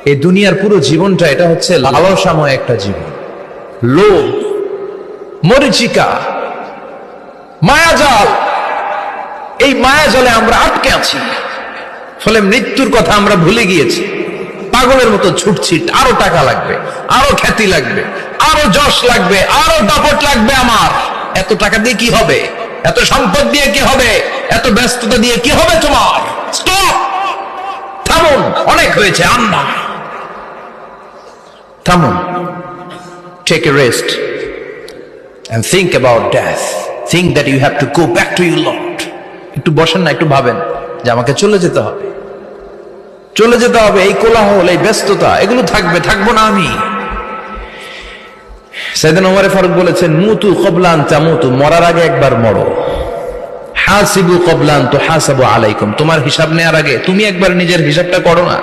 এই দুনিয়ার পুরো জীবনটা এটা হচ্ছে লালসাময় একটা জীবন, লোভ, মরিচিকা, মায়াজাল। এই মায়াজালে আমরা আটকে আছি, ফলে মৃত্যুর কথা আমরা ভুলে গিয়েছি। পাগলের মতো ছুটছি, আরো টাকা লাগবে, আরো খ্যাতি লাগবে, আরো যশ লাগবে, আরো দাপট লাগবে। আমার এত টাকা দিয়ে কি হবে? এত সম্পদ দিয়ে কি হবে? এত ব্যস্ততা দিয়ে কি হবে তোমার? স্টপ, থামুন, অনেক হয়েছে। আন্না, থামুন, take a rest and think about death. Think that you have to go back to your Lord. একটু বসেন না, একটু ভাবেন যে আমাকে চলে যেতে হবে, চলে যেতে হবে। এই কোলাহল, এই ব্যস্ততা, এগুলো থাকবে, থাকবো না আমি। সাইয়েদনা ওমর ফারুক বলেছেন, মুতু ক্বাবলা আন তামুতু, মরার আগে একবার মরো। হাসিবু ক্বাবলা আন তুহাসাবু আলাইকুম, তোমার হিসাব নেওয়ার আগে তুমি একবার নিজের হিসাবটা করো না।